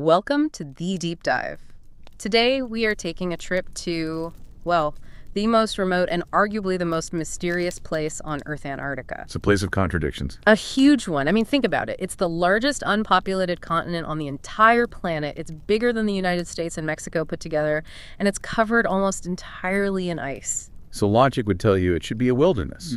Welcome to The Deep Dive. Today, we are taking a trip to, well, the most remote and arguably the most mysterious place on Earth, Antarctica. It's a place of contradictions. A huge one. I mean, think about it. It's the largest unpopulated continent on the entire planet. It's bigger than the United States and Mexico put together, and it's covered almost entirely in ice. So logic would tell you it should be a wilderness,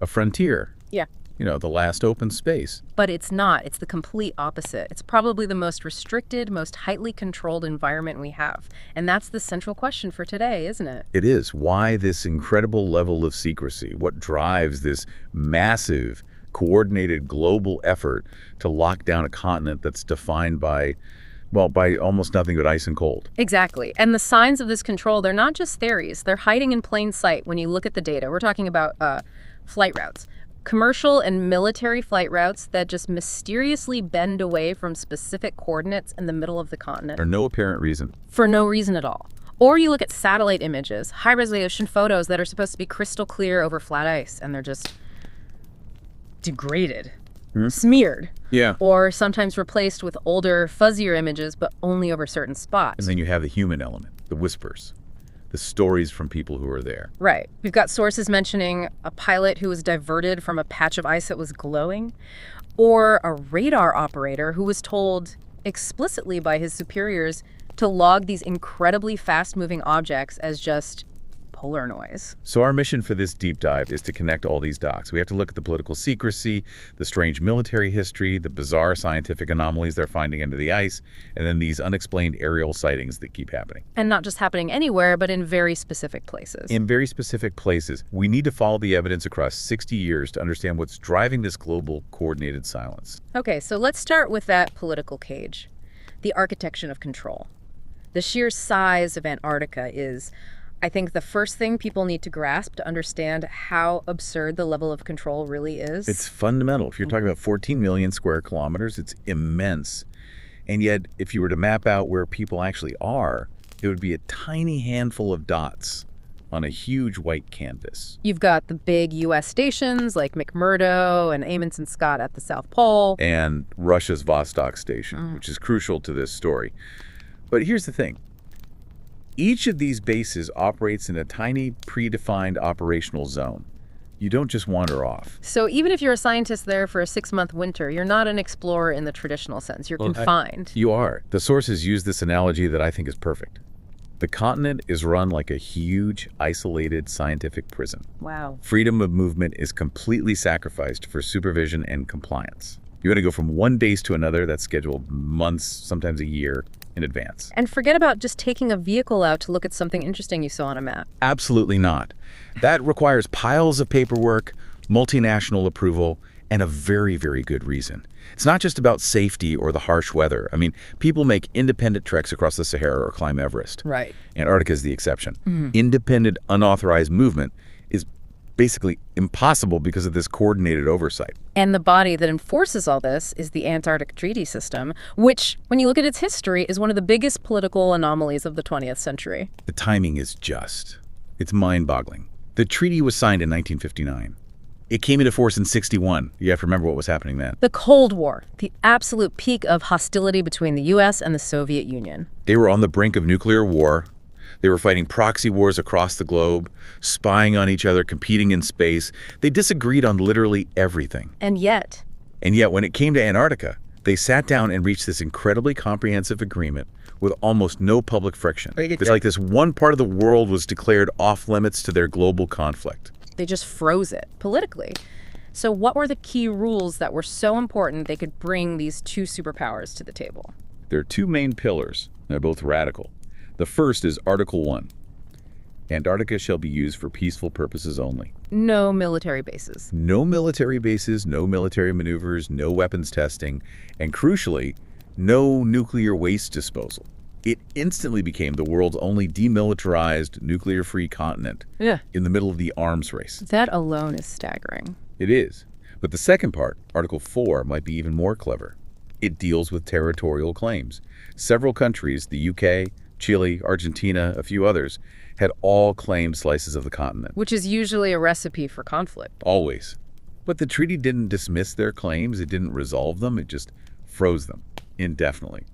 a frontier. Yeah. You know, the last open space. But it's not. It's the complete opposite. It's probably the most restricted, most tightly controlled environment we have. And that's the central question for today, isn't it? It is. Why this incredible level of secrecy? What drives this massive, coordinated global effort to lock down a continent that's defined by, well, by almost nothing but ice and cold? Exactly. And the signs of this control, they're not just theories. They're hiding in plain sight when you look at the data. We're talking about flight routes. Commercial and military flight routes that just mysteriously bend away from specific coordinates in the middle of the continent. For no apparent reason. For no reason at all. Or you look at satellite images, high-resolution photos that are supposed to be crystal clear over flat ice, and they're just degraded, smeared. Yeah. Or sometimes replaced with older, fuzzier images, but only over certain spots. And then you have the human element, the whispers, the stories from people who are there. Right. We've got sources mentioning a pilot who was diverted from a patch of ice that was glowing, or a radar operator who was told explicitly by his superiors to log these incredibly fast-moving objects as just polar noise. So our mission for this deep dive is to connect all these dots. We have to look at the political secrecy, the strange military history, the bizarre scientific anomalies they're finding under the ice, and then these unexplained aerial sightings that keep happening. And not just happening anywhere, but in very specific places. In very specific places. We need to follow the evidence across 60 years to understand what's driving this global coordinated silence. Okay, so let's start with that political cage, the architecture of control. The sheer size of Antarctica is, I think, the first thing people need to grasp to understand how absurd the level of control really is. It's fundamental. If you're talking about 14 million square kilometers, it's immense. And yet, if you were to map out where people actually are, it would be a tiny handful of dots on a huge white canvas. You've got the big U.S. stations like McMurdo and Amundsen Scott at the South Pole. And Russia's Vostok station, which is crucial to this story. But here's the thing. Each of these bases operates in a tiny, predefined operational zone. You don't just wander off. So even if you're a scientist there for a 6-month winter, you're not an explorer in the traditional sense. You're confined. You are. The sources use this analogy that I think is perfect. The continent is run like a huge, isolated scientific prison. Wow. Freedom of movement is completely sacrificed for supervision and compliance. You got to go from one base to another that's scheduled months, sometimes a year, in advance. And forget about just taking a vehicle out to look at something interesting you saw on a map. Absolutely not. That requires piles of paperwork, multinational approval, and a very, very good reason. It's not just about safety or the harsh weather. I mean, people make independent treks across the Sahara or climb Everest. Right. Antarctica is the exception. Independent, unauthorized movement is basically impossible because of this coordinated oversight. And the body that enforces all this is the Antarctic Treaty System, which, when you look at its history, is one of the biggest political anomalies of the 20th century. The timing is just. It's mind-boggling. The treaty was signed in 1959. It came into force in 61. You have to remember what was happening then. The Cold War, the absolute peak of hostility between the U.S. and the Soviet Union. They were on the brink of nuclear war. They were fighting proxy wars across the globe, spying on each other, competing in space. They disagreed on literally everything. And yet, when it came to Antarctica, they sat down and reached this incredibly comprehensive agreement with almost no public friction. It's like this one part of the world was declared off limits to their global conflict. they just froze it politically. So what were the key rules that were so important they could bring these two superpowers to the table? There are two main pillars. They're both radical. The first is Article 1. Antarctica shall be used for peaceful purposes only. No military bases. No military bases, no military maneuvers, no weapons testing, and crucially, no nuclear waste disposal. It instantly became the world's only demilitarized, nuclear-free continent in the middle of the arms race. That alone is staggering. It is. But the second part, Article 4, might be even more clever. It deals with territorial claims. Several countries, the UK, Chile, Argentina, a few others, had all claimed slices of the continent. Which is usually a recipe for conflict. Always. But the treaty didn't dismiss their claims. It didn't resolve them. It just froze them indefinitely.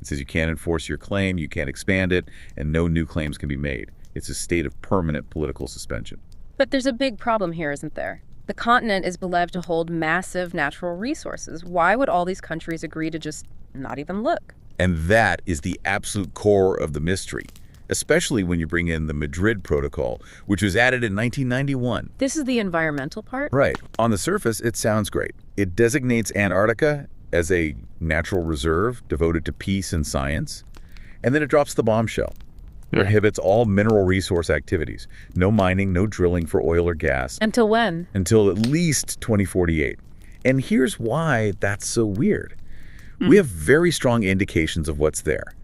It says you can't enforce your claim, you can't expand it, and no new claims can be made. It's a state of permanent political suspension. But there's a big problem here, isn't there? The continent is believed to hold massive natural resources. Why would all these countries agree to just not even look? And that is the absolute core of the mystery, especially when you bring in the Madrid Protocol, which was added in 1991. This is the environmental part? Right. On the surface, it sounds great. It designates Antarctica as a natural reserve devoted to peace and science, and then it drops the bombshell. Prohibits all mineral resource activities. No mining, no drilling for oil or gas. Until when? Until at least 2048. And here's why that's so weird. We have very strong indications of what's there.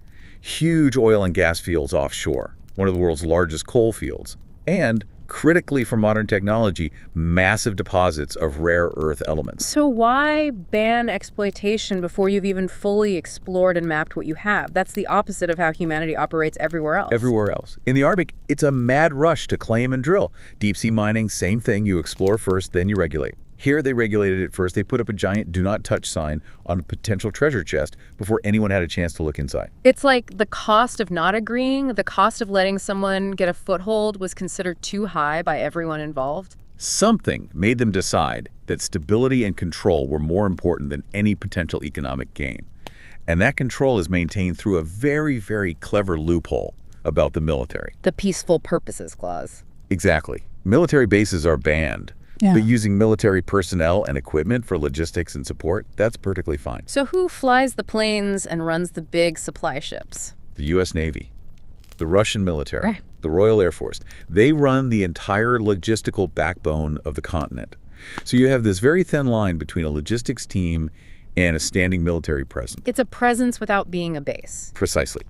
Huge oil and gas fields offshore, one of the world's largest coal fields, and, critically for modern technology, massive deposits of rare earth elements. So why ban exploitation before you've even fully explored and mapped what you have? That's the opposite of how humanity operates everywhere else. Everywhere else. In the Arctic, it's a mad rush to claim and drill. Deep sea mining, same thing. You explore first, then you regulate. Here, they regulated it first. They put up a giant do not touch sign on a potential treasure chest before anyone had a chance to look inside. It's like the cost of not agreeing, the cost of letting someone get a foothold was considered too high by everyone involved. Something made them decide that stability and control were more important than any potential economic gain. And that control is maintained through a very, very clever loophole about the military. The Peaceful Purposes Clause. Exactly. Military bases are banned. Yeah. But using military personnel and equipment for logistics and support, that's perfectly fine. So who flies the planes and runs the big supply ships? The U.S. Navy, the Russian military, Right. the Royal Air Force. They run the entire logistical backbone of the continent. So you have this very thin line between a logistics team and a standing military presence. It's a presence without being a base. Precisely.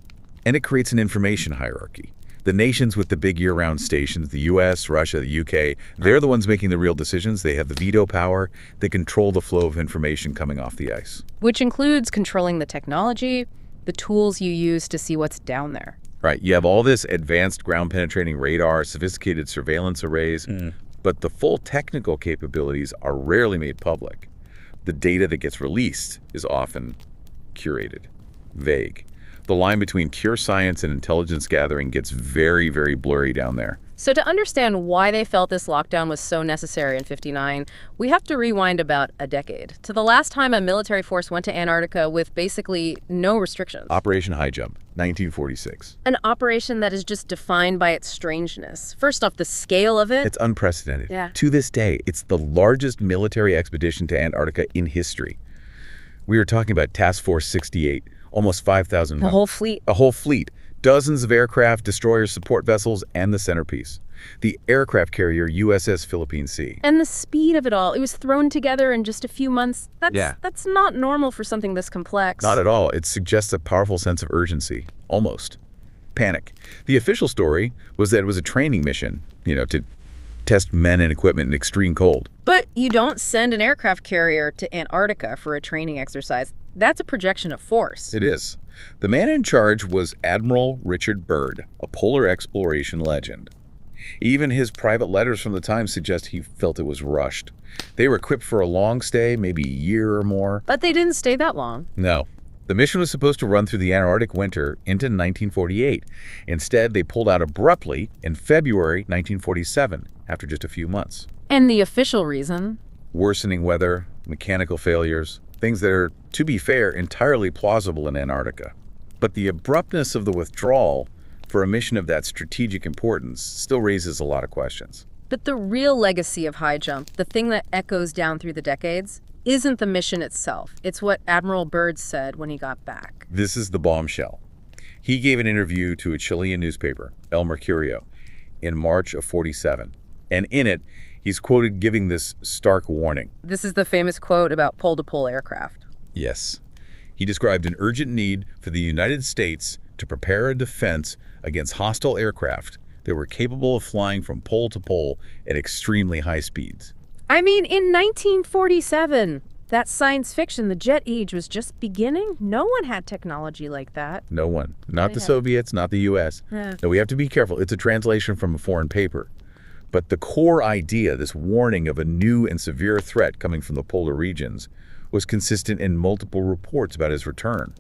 And it creates an information hierarchy. The nations with the big year-round stations, the U.S., Russia, the U.K., they're the ones making the real decisions. They have the veto power. They control the flow of information coming off the ice. Which includes controlling the technology, the tools you use to see what's down there. Right. You have all this advanced ground-penetrating radar, sophisticated surveillance arrays, but the full technical capabilities are rarely made public. The data that gets released is often curated, vague. The line between pure science and intelligence gathering gets very, very blurry down there. So to understand why they felt this lockdown was so necessary in '59, we have to rewind about a decade to the last time a military force went to Antarctica with basically no restrictions. Operation High Jump, 1946. An operation that is just defined by its strangeness. First off, the scale of it. It's unprecedented. Yeah. To this day, it's the largest military expedition to Antarctica in history. We were talking about Task Force 68. Almost 5,000 The whole fleet. A whole fleet. Dozens of aircraft, destroyers, support vessels, and the centerpiece. The aircraft carrier USS Philippine Sea. And the speed of it all. It was thrown together in just a few months. That's not normal for something this complex. Not at all. It suggests a powerful sense of urgency. Almost. Panic. The official story was that it was a training mission, to test men and equipment in extreme cold. But you don't send an aircraft carrier to Antarctica for a training exercise. That's a projection of force. It is. The man in charge was Admiral Richard Byrd, a polar exploration legend. Even his private letters from the time suggest he felt it was rushed. They were equipped for a long stay, maybe a year or more. But they didn't stay that long. No. The mission was supposed to run through the Antarctic winter into 1948. Instead, they pulled out abruptly in February 1947, after just a few months. And the official reason? Worsening weather, mechanical failures, things that are, to be fair, entirely plausible in Antarctica. But the abruptness of the withdrawal for a mission of that strategic importance still raises a lot of questions. But the real legacy of High Jump, the thing that echoes down through the decades, isn't the mission itself. It's what Admiral Byrd said when he got back. This is the bombshell. He gave an interview to a Chilean newspaper, El Mercurio, in March of '47. And in it, he's quoted giving this stark warning. This is the famous quote about pole-to-pole aircraft. Yes. He described an urgent need for the United States to prepare a defense against hostile aircraft that were capable of flying from pole to pole at extremely high speeds. I mean, in 1947, that science fiction, the jet age was just beginning. No one had technology like that. No one. Not the Soviets, not the U.S. Yeah. No, we have to be careful. It's a translation from a foreign paper. But the core idea, this warning of a new and severe threat coming from the polar regions, was consistent in multiple reports about his return.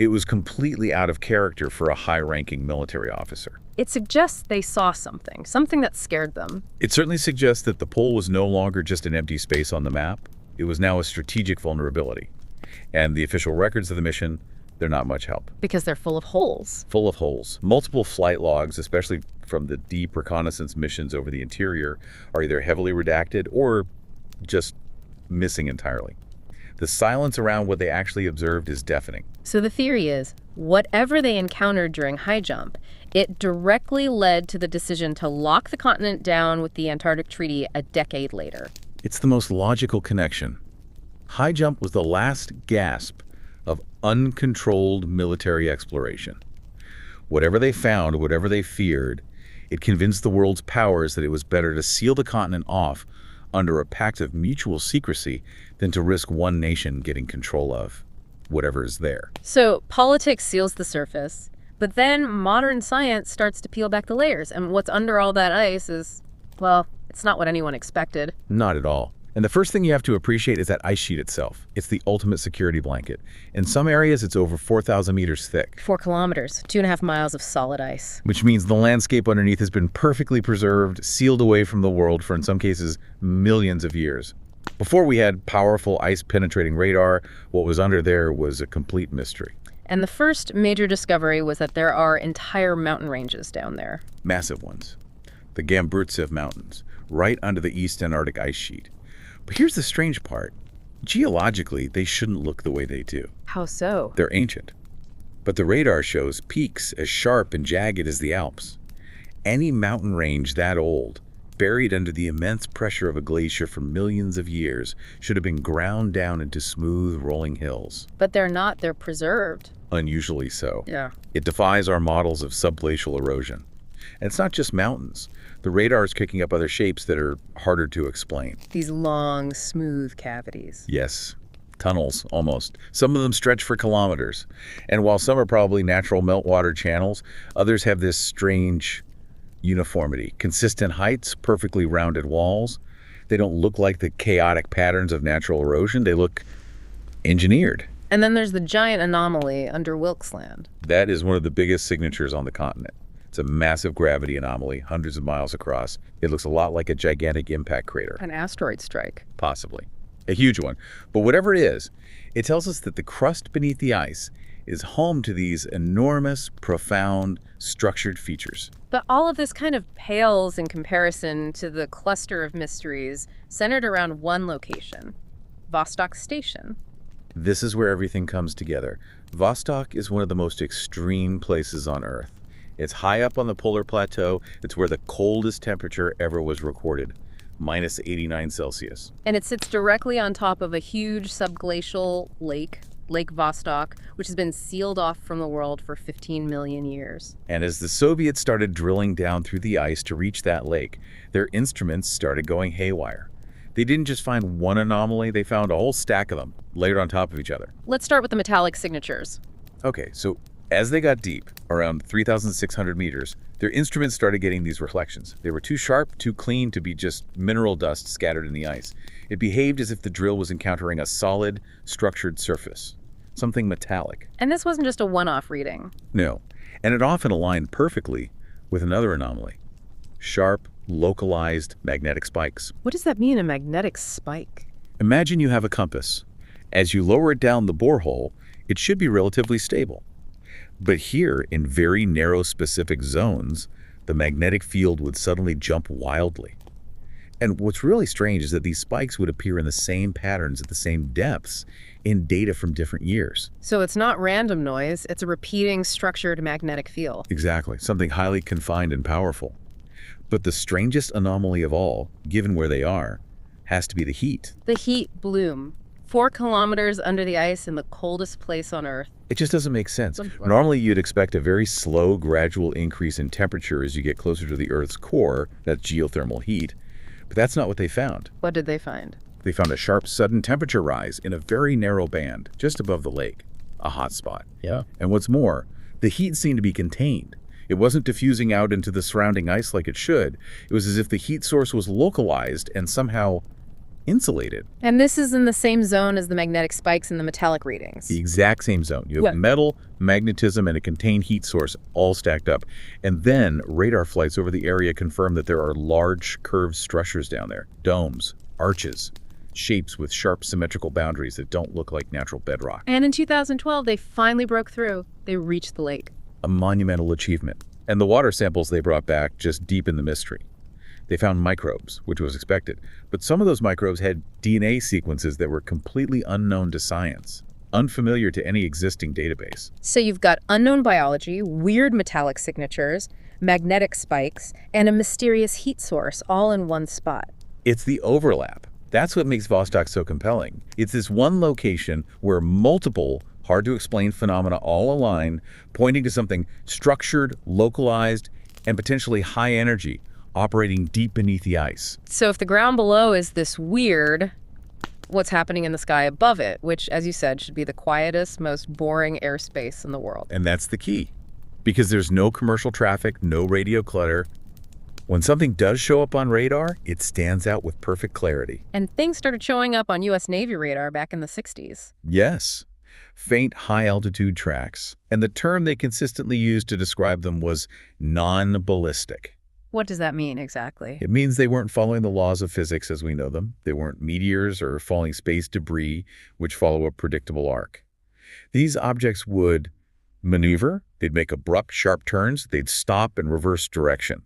It was completely out of character for a high-ranking military officer. It suggests they saw something that scared them. It certainly suggests that the pole was no longer just an empty space on the map. It was now a strategic vulnerability. And the official records of the mission, they're not much help. Because they're full of holes. Full of holes. Multiple flight logs, especially from the deep reconnaissance missions over the interior, are either heavily redacted or just missing entirely. The silence around what they actually observed is deafening. So the theory is, whatever they encountered during high jump, it directly led to the decision to lock the continent down with the Antarctic Treaty a decade later. It's the most logical connection. High jump was the last gasp of uncontrolled military exploration. Whatever they found, whatever they feared, it convinced the world's powers that it was better to seal the continent off under a pact of mutual secrecy than to risk one nation getting control of whatever is there. So politics seals the surface, but then modern science starts to peel back the layers, and what's under all that ice is, well, it's not what anyone expected. Not at all. And the first thing you have to appreciate is that ice sheet itself. It's the ultimate security blanket. In some areas, it's over 4,000 meters thick. 4 kilometers, 2.5 miles of solid ice. Which means the landscape underneath has been perfectly preserved, sealed away from the world for, in some cases, millions of years. Before we had powerful ice-penetrating radar, what was under there was a complete mystery. And the first major discovery was that there are entire mountain ranges down there. Massive ones. The Gamburtsev Mountains, right under the East Antarctic ice sheet. But here's the strange part. Geologically, they shouldn't look the way they do. How so? They're ancient. But the radar shows peaks as sharp and jagged as the Alps. Any mountain range that old, buried under the immense pressure of a glacier for millions of years, should have been ground down into smooth, rolling hills. But they're not. They're preserved. Unusually so. Yeah. It defies our models of subglacial erosion. And it's not just mountains. The radar is kicking up other shapes that are harder to explain. These long, smooth cavities. Yes. Tunnels, almost. Some of them stretch for kilometers. And while some are probably natural meltwater channels, others have this strange uniformity. Consistent heights, perfectly rounded walls. They don't look like the chaotic patterns of natural erosion. They look engineered. And then there's the giant anomaly under Wilkes Land. That is one of the biggest signatures on the continent. It's a massive gravity anomaly, hundreds of miles across. It looks a lot like a gigantic impact crater. An asteroid strike. Possibly. A huge one. But whatever it is, it tells us that the crust beneath the ice is home to these enormous, profound, structured features. But all of this kind of pales in comparison to the cluster of mysteries centered around one location, Vostok Station. This is where everything comes together. Vostok is one of the most extreme places on Earth. It's high up on the polar plateau. It's where the coldest temperature ever was recorded, minus 89 Celsius. And it sits directly on top of a huge subglacial lake, Lake Vostok, which has been sealed off from the world for 15 million years. And as the Soviets started drilling down through the ice to reach that lake, their instruments started going haywire. They didn't just find one anomaly, they found a whole stack of them, layered on top of each other. Let's start with the metallic signatures. Okay, so as they got deep, around 3,600 meters, their instruments started getting these reflections. They were too sharp, too clean to be just mineral dust scattered in the ice. It behaved as if the drill was encountering a solid, structured surface, something metallic. And this wasn't just a one-off reading. No, and it often aligned perfectly with another anomaly. Sharp, localized magnetic spikes. What does that mean, a magnetic spike? Imagine you have a compass. As you lower it down the borehole, it should be relatively stable. But here, in very narrow specific zones, the magnetic field would suddenly jump wildly. And what's really strange is that these spikes would appear in the same patterns at the same depths in data from different years. So it's not random noise, it's a repeating structured magnetic field. Exactly, something highly confined and powerful. But the strangest anomaly of all, given where they are, has to be the heat. The heat bloom. 4 kilometers under the ice in the coldest place on Earth. It just doesn't make sense. Normally, you'd expect a very slow, gradual increase in temperature as you get closer to the Earth's core, that's geothermal heat. But that's not what they found. What did they find? They found a sharp, sudden temperature rise in a very narrow band, just above the lake, a hot spot. Yeah. And what's more, the heat seemed to be contained. It wasn't diffusing out into the surrounding ice like it should. It was as if the heat source was localized and somehow insulated. And this is in the same zone as the magnetic spikes and the metallic readings. The exact same zone. You have metal, magnetism, and a contained heat source all stacked up. And then radar flights over the area confirm that there are large curved structures down there. Domes, arches, shapes with sharp symmetrical boundaries that don't look like natural bedrock. And in 2012, they finally broke through. They reached the lake. A monumental achievement. And the water samples they brought back just deepened the mystery. They found microbes, which was expected, but some of those microbes had DNA sequences that were completely unknown to science, unfamiliar to any existing database. So you've got unknown biology, weird metallic signatures, magnetic spikes, and a mysterious heat source all in one spot. It's the overlap. That's what makes Vostok so compelling. It's this one location where multiple hard-to-explain phenomena all align, pointing to something structured, localized, and potentially high energy, operating deep beneath the ice. So if the ground below is this weird, what's happening in the sky above it, which, as you said, should be the quietest, most boring airspace in the world. And that's the key. Because there's no commercial traffic, no radio clutter. When something does show up on radar, it stands out with perfect clarity. And things started showing up on U.S. Navy radar back in the 60s. Yes. Faint high-altitude tracks. And the term they consistently used to describe them was non-ballistic. What does that mean exactly? It means they weren't following the laws of physics as we know them. They weren't meteors or falling space debris, which follow a predictable arc. These objects would maneuver, they'd make abrupt, sharp turns, they'd stop and reverse direction.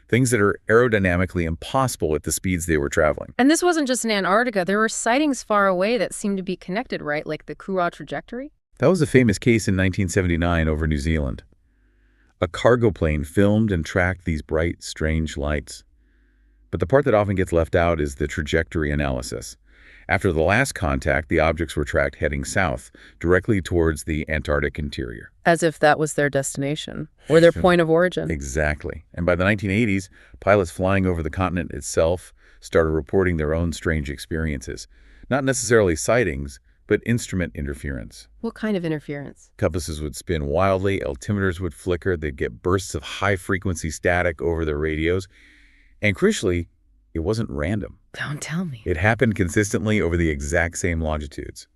Things that are aerodynamically impossible at the speeds they were traveling. And this wasn't just in Antarctica. There were sightings far away that seemed to be connected, right? Like the Kura trajectory? That was a famous case in 1979 over New Zealand. A cargo plane filmed and tracked these bright, strange lights. But the part that often gets left out is the trajectory analysis. After the last contact, the objects were tracked heading south, directly towards the Antarctic interior. As if that was their destination, or their point of origin. Exactly. And by the 1980s, pilots flying over the continent itself started reporting their own strange experiences. Not necessarily sightings, but instrument interference. What kind of interference? Compasses would spin wildly, altimeters would flicker, they'd get bursts of high-frequency static over their radios. And crucially, it wasn't random. Don't tell me. It happened consistently over the exact same longitudes.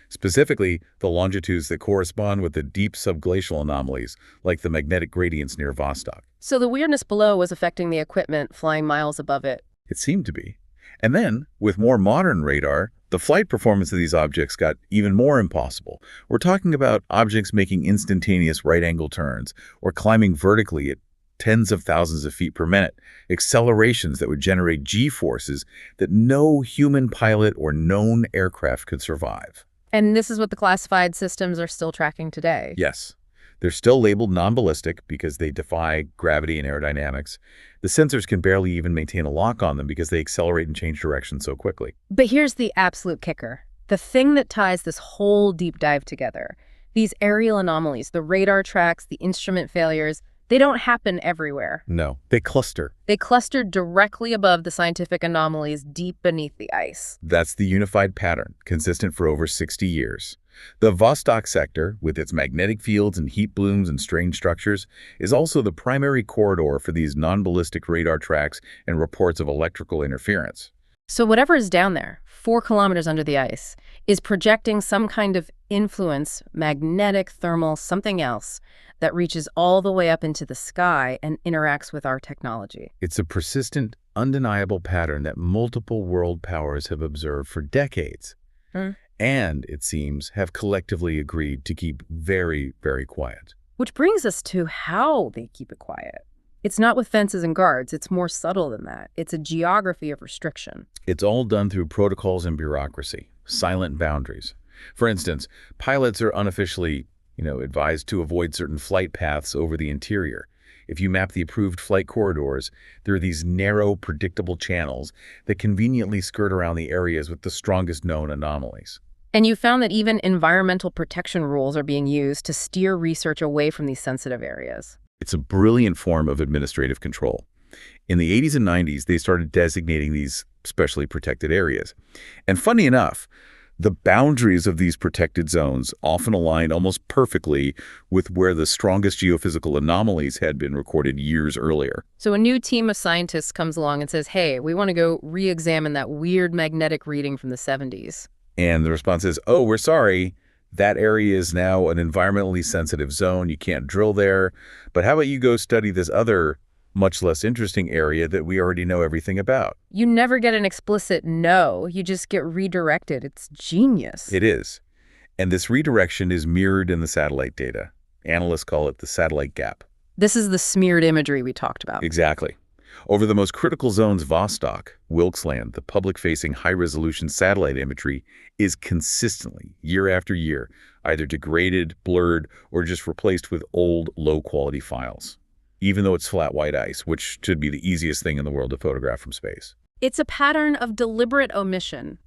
Specifically, the longitudes that correspond with the deep subglacial anomalies, like the magnetic gradients near Vostok. So the weirdness below was affecting the equipment flying miles above it. It seemed to be. And then, with more modern radar, the flight performance of these objects got even more impossible. We're talking about objects making instantaneous right-angle turns or climbing vertically at tens of thousands of feet per minute, accelerations that would generate G-forces that no human pilot or known aircraft could survive. And this is what the classified systems are still tracking today. Yes. They're still labeled non-ballistic because they defy gravity and aerodynamics. The sensors can barely even maintain a lock on them because they accelerate and change direction so quickly. But here's the absolute kicker. The thing that ties this whole deep dive together. These aerial anomalies, the radar tracks, the instrument failures, they don't happen everywhere. No, they cluster. They cluster directly above the scientific anomalies deep beneath the ice. That's the unified pattern, consistent for over 60 years. The Vostok sector, with its magnetic fields and heat blooms and strange structures, is also the primary corridor for these non-ballistic radar tracks and reports of electrical interference. So whatever is down there, 4 kilometers under the ice, is projecting some kind of influence, magnetic, thermal, something else, that reaches all the way up into the sky and interacts with our technology. It's a persistent, undeniable pattern that multiple world powers have observed for decades. And, it seems, have collectively agreed to keep very, very quiet. Which brings us to how they keep it quiet. It's not with fences and guards. It's more subtle than that. It's a geography of restriction. It's all done through protocols and bureaucracy, silent boundaries. For instance, pilots are unofficially, advised to avoid certain flight paths over the interior. If you map the approved flight corridors, there are these narrow, predictable channels that conveniently skirt around the areas with the strongest known anomalies. And you found that even environmental protection rules are being used to steer research away from these sensitive areas. It's a brilliant form of administrative control. In the 80s and 90s, they started designating these specially protected areas. And funny enough, The boundaries of these protected zones often align almost perfectly with where the strongest geophysical anomalies had been recorded years earlier. So a new team of scientists comes along and says, hey, we want to go re-examine that weird magnetic reading from the 70s. And the response is, oh, we're sorry. That area is now an environmentally sensitive zone. You can't drill there. But how about you go study this other, much less interesting area that we already know everything about? You never get an explicit no. You just get redirected. It's genius. It is. And this redirection is mirrored in the satellite data. Analysts call it the satellite gap. This is the smeared imagery we talked about. Exactly. Over the most critical zones, Vostok, Wilkesland, the public-facing high-resolution satellite imagery is consistently, year after year, either degraded, blurred, or just replaced with old, low-quality files, even though it's flat white ice, which should be the easiest thing in the world to photograph from space. It's a pattern of deliberate omission,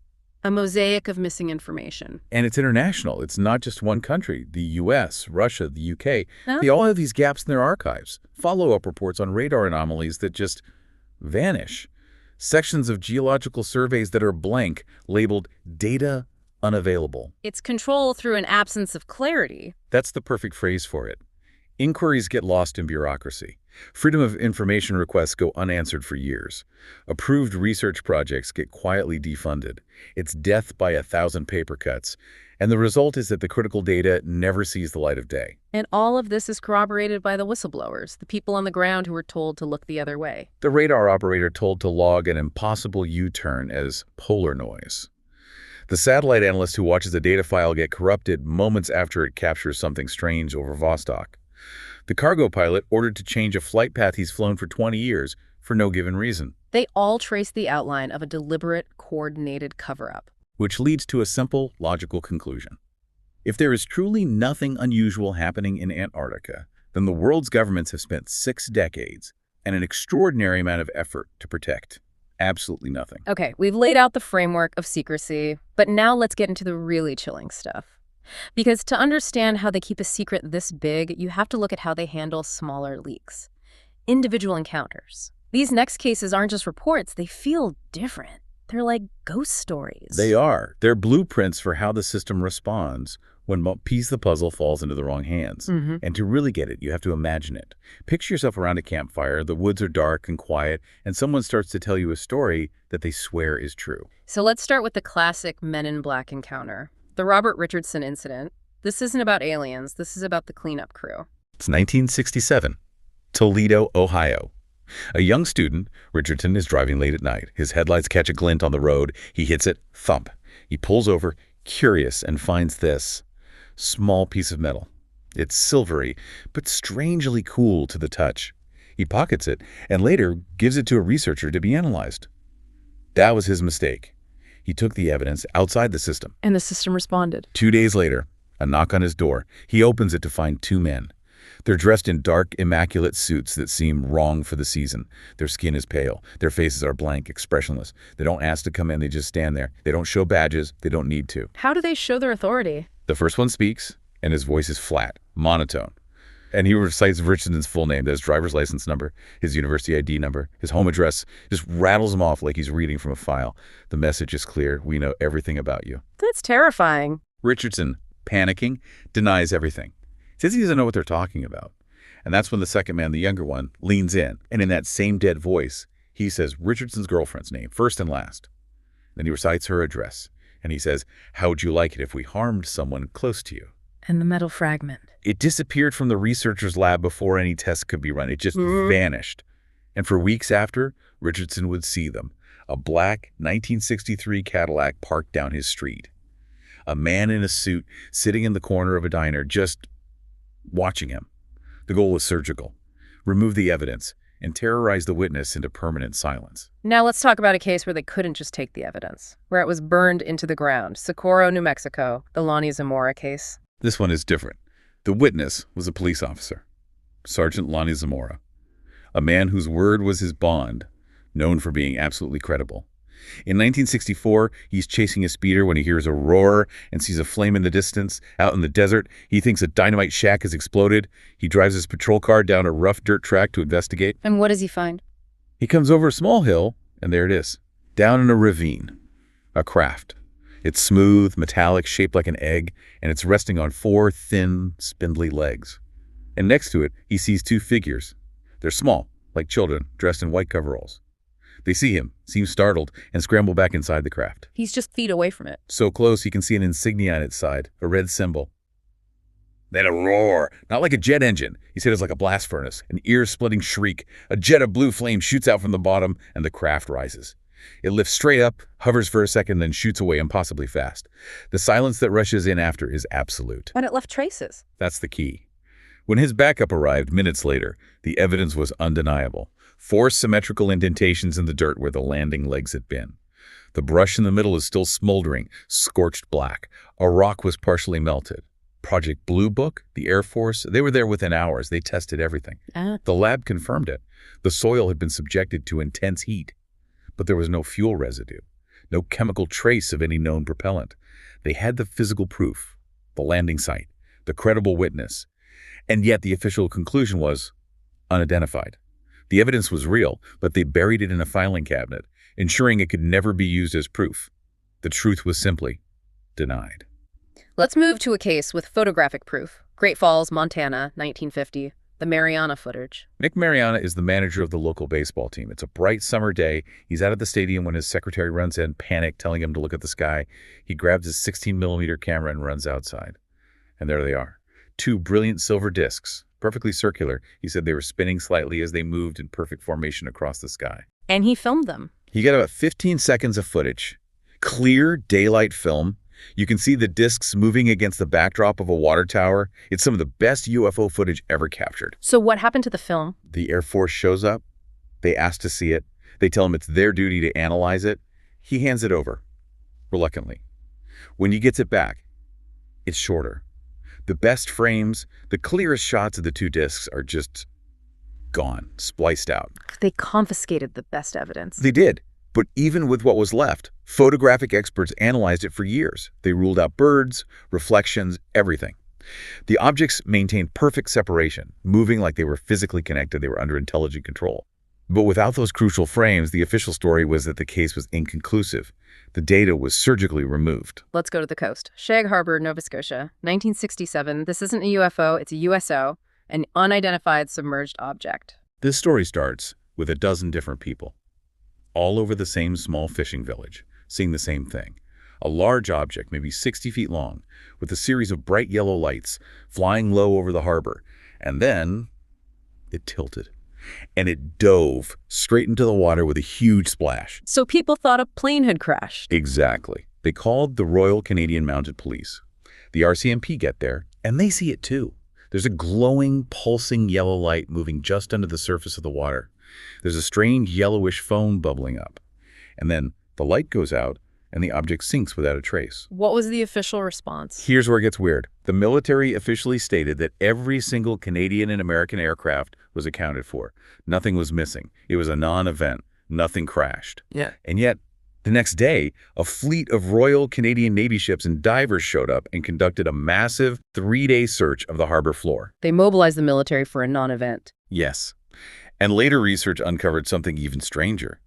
a mosaic of missing information. And it's international. It's not just one country. The US, Russia, the UK, Huh? they all have these gaps in their archives. Follow-up reports on radar anomalies that just vanish. Sections of geological surveys that are blank, labeled data unavailable. It's control through an absence of clarity. That's the perfect phrase for it. Inquiries get lost in bureaucracy. Freedom of information requests go unanswered for years. Approved research projects get quietly defunded. It's death by 1,000 paper cuts. And the result is that the critical data never sees the light of day. And all of this is corroborated by the whistleblowers, the people on the ground who were told to look the other way. The radar operator told to log an impossible U-turn as polar noise. The satellite analyst who watches a data file get corrupted moments after it captures something strange over Vostok. The cargo pilot ordered to change a flight path he's flown for 20 years for no given reason. They all trace the outline of a deliberate, coordinated cover-up. Which leads to a simple, logical conclusion. If there is truly nothing unusual happening in Antarctica, then the world's governments have spent 6 decades and an extraordinary amount of effort to protect absolutely nothing. Okay, we've laid out the framework of secrecy, but now let's get into the really chilling stuff. Because to understand how they keep a secret this big, you have to look at how they handle smaller leaks. Individual encounters. These next cases aren't just reports, they feel different. They're like ghost stories. They are. They're blueprints for how the system responds when a piece of the puzzle falls into the wrong hands. And to really get it, you have to imagine it. Picture yourself around a campfire, the woods are dark and quiet, and someone starts to tell you a story that they swear is true. So let's start with the classic Men in Black encounter. The Robert Richardson incident. This isn't about aliens, this is about the cleanup crew. It's 1967, Toledo, Ohio. A young student, Richardson, is driving late at night. His headlights catch a glint on the road. He hits it, thump. He pulls over, curious, and finds this small piece of metal. It's silvery, but strangely cool to the touch. He pockets it and later gives it to a researcher to be analyzed. That was his mistake. He took the evidence outside the system. And the system responded. 2 days later, a knock on his door. He opens it to find 2 men. They're dressed in dark, immaculate suits that seem wrong for the season. Their skin is pale. Their faces are blank, expressionless. They don't ask to come in, they just stand there. They don't show badges. They don't need to. How do they show their authority? The first one speaks, and his voice is flat, monotone. And he recites Richardson's full name, his driver's license number, his university ID number, his home address, just rattles them off like he's reading from a file. The message is clear. We know everything about you. That's terrifying. Richardson, panicking, denies everything. Says he doesn't know what they're talking about. And that's when the second man, the younger one, leans in. And in that same dead voice, he says Richardson's girlfriend's name, first and last. Then he recites her address. And he says, how would you like it if we harmed someone close to you? And the metal fragment. It disappeared from the researcher's lab before any tests could be run. It just vanished. And for weeks after, Richardson would see them. A black 1963 Cadillac parked down his street. A man in a suit sitting in the corner of a diner just watching him. The goal was surgical. Remove the evidence and terrorize the witness into permanent silence. Now let's talk about a case where they couldn't just take the evidence, where it was burned into the ground. Socorro, New Mexico, the Lonnie Zamora case. This one is different. The witness was a police officer, Sergeant Lonnie Zamora, a man whose word was his bond, known for being absolutely credible. In 1964, he's chasing a speeder when he hears a roar and sees a flame in the distance. Out in the desert, he thinks a dynamite shack has exploded. He drives his patrol car down a rough dirt track to investigate. And what does he find? He comes over a small hill, and there it is, down in a ravine, a craft. It's smooth, metallic, shaped like an egg, and it's resting on 4 thin, spindly legs. And next to it, he sees 2 figures. They're small, like children, dressed in white coveralls. They see him, seem startled, and scramble back inside the craft. He's just feet away from it. So close he can see an insignia on its side, a red symbol. Then a roar, not like a jet engine. He said it's like a blast furnace, an ear-splitting shriek. A jet of blue flame shoots out from the bottom, and the craft rises. It lifts straight up, hovers for a second, then shoots away impossibly fast. The silence that rushes in after is absolute. And it left traces. That's the key. When his backup arrived minutes later, the evidence was undeniable. 4 symmetrical indentations in the dirt where the landing legs had been. The brush in the middle is still smoldering, scorched black. A rock was partially melted. Project Blue Book, the Air Force, they were there within hours. They tested everything. The lab confirmed it. The soil had been subjected to intense heat. But there was no fuel residue, no chemical trace of any known propellant. They had the physical proof, the landing site, the credible witness. And yet the official conclusion was unidentified. The evidence was real, but they buried it in a filing cabinet, ensuring it could never be used as proof. The truth was simply denied. Let's move to a case with photographic proof. Great Falls, Montana, 1950. The Mariana footage. Nick Mariana is the manager of the local baseball team. It's a bright summer day. He's out at the stadium when his secretary runs in, panicked, telling him to look at the sky. He grabs his 16-millimeter camera and runs outside. And there they are. 2 brilliant silver discs, perfectly circular. He said they were spinning slightly as they moved in perfect formation across the sky. And he filmed them. He got about 15 seconds of footage. Clear daylight film. You can see the discs moving against the backdrop of a water tower. It's some of the best UFO footage ever captured. So what happened to the film? The Air Force shows up. They ask to see it. They tell him it's their duty to analyze it. He hands it over, reluctantly. When he gets it back, it's shorter. The best frames, the clearest shots of the 2 discs are just gone, spliced out. They confiscated the best evidence. They did. But even with what was left, photographic experts analyzed it for years. They ruled out birds, reflections, everything. The objects maintained perfect separation, moving like they were physically connected. They were under intelligent control. But without those crucial frames, the official story was that the case was inconclusive. The data was surgically removed. Let's go to the coast. Shag Harbor, Nova Scotia, 1967. This isn't a UFO, it's a USO, an unidentified submerged object. This story starts with a dozen different people, all over the same small fishing village, seeing the same thing. A large object, maybe 60 feet long, with a series of bright yellow lights flying low over the harbor. And then it tilted, and it dove straight into the water with a huge splash. So people thought a plane had crashed. Exactly. They called the Royal Canadian Mounted Police. The RCMP get there, and they see it too. There's a glowing, pulsing yellow light moving just under the surface of the water. There's a strange yellowish foam bubbling up. And then the light goes out and the object sinks without a trace. What was the official response? Here's where it gets weird. The military officially stated that every single Canadian and American aircraft was accounted for. Nothing was missing. It was a non-event. Nothing crashed. Yeah. And yet, the next day, a fleet of Royal Canadian Navy ships and divers showed up and conducted a massive 3-day search of the harbor floor. They mobilized the military for a non-event. Yes. And later research uncovered something even stranger.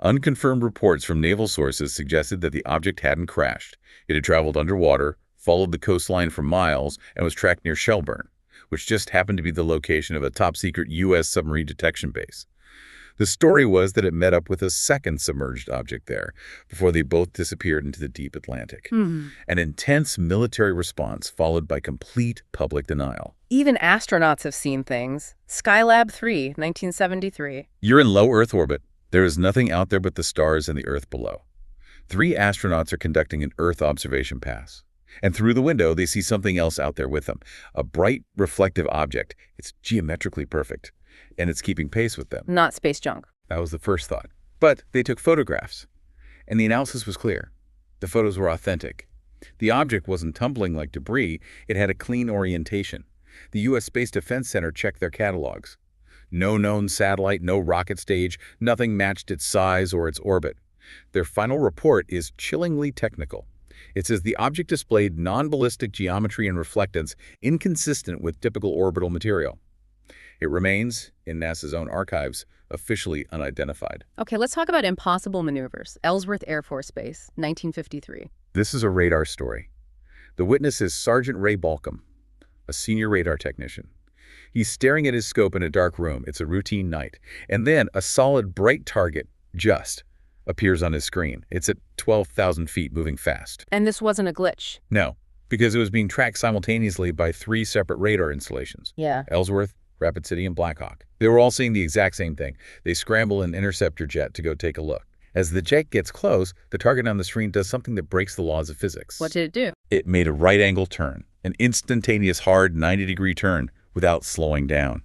Unconfirmed reports from naval sources suggested that the object hadn't crashed. It had traveled underwater, followed the coastline for miles, and was tracked near Shelburne, which just happened to be the location of a top-secret U.S. submarine detection base. The story was that it met up with a second submerged object there before they both disappeared into the deep Atlantic. An intense military response followed by complete public denial. Even astronauts have seen things. Skylab 3, 1973. You're in low Earth orbit. There is nothing out there but the stars and the Earth below. 3 astronauts are conducting an Earth observation pass. And through the window, they see something else out there with them. A bright, reflective object. It's geometrically perfect. And it's keeping pace with them. Not space junk. That was the first thought. But they took photographs. And the analysis was clear. The photos were authentic. The object wasn't tumbling like debris. It had a clean orientation. The U.S. Space Defense Center checked their catalogs. No known satellite, no rocket stage, nothing matched its size or its orbit. Their final report is chillingly technical. It says the object displayed non-ballistic geometry and reflectance inconsistent with typical orbital material. It remains, in NASA's own archives, officially unidentified. Okay, let's talk about impossible maneuvers. Ellsworth Air Force Base, 1953. This is a radar story. The witness is Sergeant Ray Balcom, a senior radar technician. He's staring at his scope in a dark room. It's a routine night. And then a solid, bright target just appears on his screen. It's at 12,000 feet, moving fast. And this wasn't a glitch. No, because it was being tracked simultaneously by 3 separate radar installations. Yeah. Ellsworth, Rapid City, and Blackhawk. They were all seeing the exact same thing. They scramble an interceptor jet to go take a look. As the jet gets close, the target on the screen does something that breaks the laws of physics. What did it do? It made a right-angle turn, an instantaneous hard 90-degree turn without slowing down.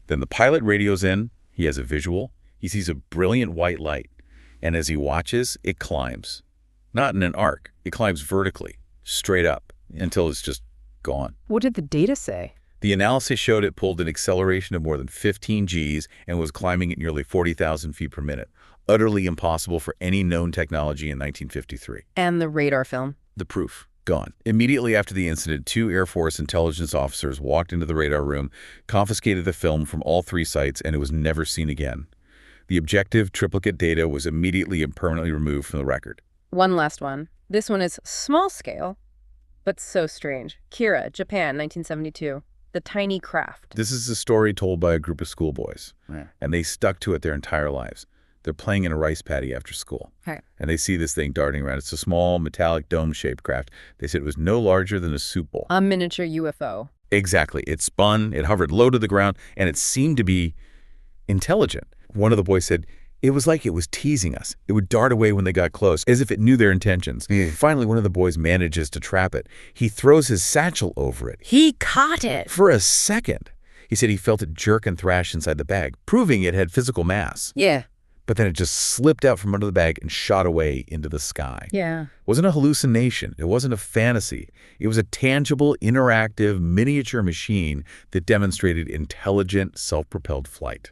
Then the pilot radios in. He has a visual. He sees a brilliant white light. And as he watches, it climbs. Not in an arc. It climbs vertically, straight up, until it's just gone. What did the data say? The analysis showed it pulled an acceleration of more than 15 Gs and was climbing at nearly 40,000 feet per minute. Utterly impossible for any known technology in 1953. And the radar film? The proof. Gone. Immediately after the incident, 2 Air Force intelligence officers walked into the radar room, confiscated the film from all 3 sites, and it was never seen again. The objective triplicate data was immediately and permanently removed from the record. One last one. This one is small scale, but so strange. Kira, Japan, 1972. The tiny craft. This is a story told by a group of schoolboys, and they stuck to it their entire lives. They're playing in a rice paddy after school, and they see this thing darting around. It's a small, metallic, dome-shaped craft. They said it was no larger than a soup bowl. A miniature UFO. Exactly. It spun, it hovered low to the ground, and it seemed to be intelligent. One of the boys said, it was like it was teasing us. It would dart away when they got close, as if it knew their intentions. Finally, one of the boys manages to trap it. He throws his satchel over it. He caught it! For a second. He said he felt it jerk and thrash inside the bag, proving it had physical mass. Yeah. But then it just slipped out from under the bag and shot away into the sky. Yeah. It wasn't a hallucination. It wasn't a fantasy. It was a tangible, interactive, miniature machine that demonstrated intelligent, self-propelled flight.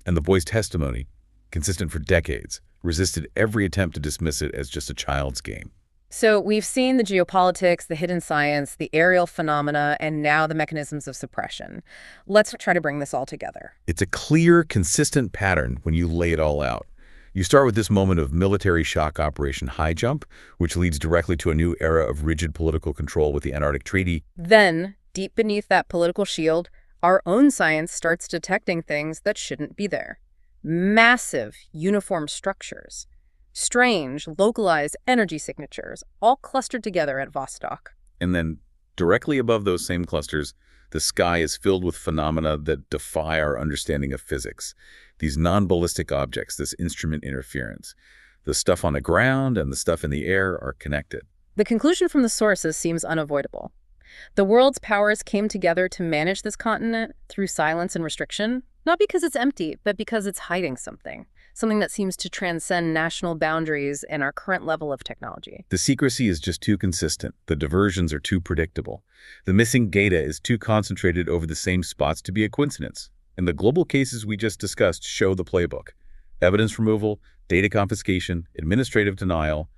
And the boy's testimony, consistent for decades, resisted every attempt to dismiss it as just a child's game. So we've seen the geopolitics, the hidden science, the aerial phenomena, and now the mechanisms of suppression. Let's try to bring this all together. It's a clear, consistent pattern when you lay it all out. You start with this moment of military shock operation high jump, which leads directly to a new era of rigid political control with the Antarctic Treaty. Then, deep beneath that political shield, our own science starts detecting things that shouldn't be there. Massive, uniform structures. Strange, localized energy signatures, all clustered together at Vostok. And then, directly above those same clusters, the sky is filled with phenomena that defy our understanding of physics. These non-ballistic objects, this instrument interference. The stuff on the ground and the stuff in the air are connected. The conclusion from the sources seems unavoidable. The world's powers came together to manage this continent through silence and restriction, not because it's empty, but because it's hiding something that seems to transcend national boundaries and our current level of technology. The secrecy is just too consistent. The diversions are too predictable. The missing data is too concentrated over the same spots to be a coincidence. And the global cases we just discussed show the playbook. Evidence removal, data confiscation, administrative denial.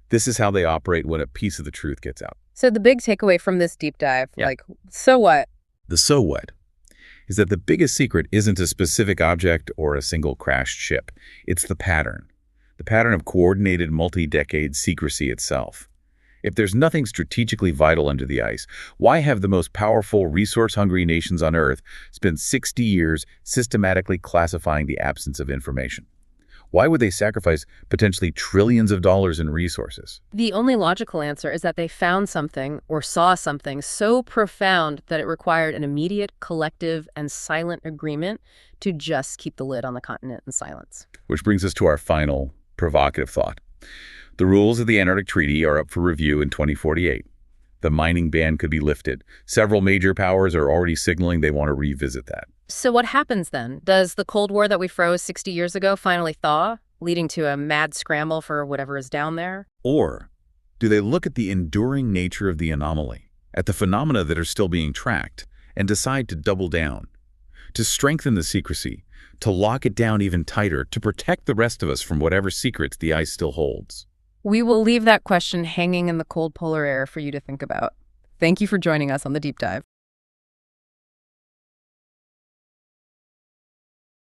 This is how they operate when a piece of the truth gets out. So the big takeaway from this deep dive, so what? The so what is that the biggest secret isn't a specific object or a single crashed ship. It's the pattern of coordinated multi-decade secrecy itself. If there's nothing strategically vital under the ice, why have the most powerful, resource-hungry nations on Earth spent 60 years systematically classifying the absence of information? Why would they sacrifice potentially trillions of dollars in resources? The only logical answer is that they found something or saw something so profound that it required an immediate, collective, and silent agreement to just keep the lid on the continent in silence. Which brings us to our final provocative thought. The rules of the Antarctic Treaty are up for review in 2048. The mining ban could be lifted. Several major powers are already signaling they want to revisit that. So what happens then? Does the Cold War that we froze 60 years ago finally thaw, leading to a mad scramble for whatever is down there? Or do they look at the enduring nature of the anomaly, at the phenomena that are still being tracked, and decide to double down, to strengthen the secrecy, to lock it down even tighter, to protect the rest of us from whatever secrets the ice still holds? We will leave that question hanging in the cold polar air for you to think about. Thank you for joining us on the Deep Dive.